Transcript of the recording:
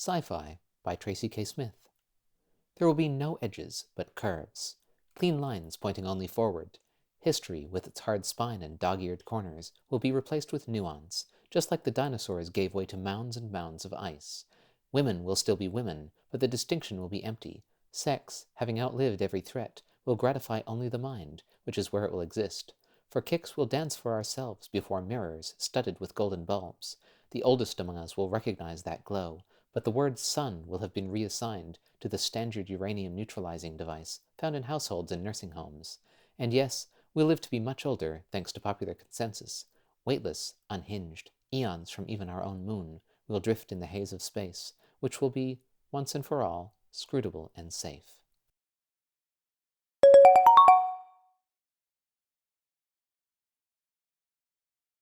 Sci-Fi by Tracy K. Smith. There will be no edges but curves, clean lines pointing only forward. History, with its hard spine and dog-eared corners, will be replaced with nuance, just like the dinosaurs gave way to mounds and mounds of ice. Women will still be women, but the distinction will be empty. Sex, having outlived every threat, will gratify only the mind, which is where it will exist. For kicks we'll dance for ourselves before mirrors studded with golden bulbs. The oldest among us will recognize that glow, but the word sun will have been reassigned to the standard uranium-neutralizing device found in households and nursing homes. And yes, we'll live to be much older, thanks to popular consensus. Weightless, unhinged, eons from even our own moon, will drift in the haze of space, which will be, once and for all, scrutable and safe.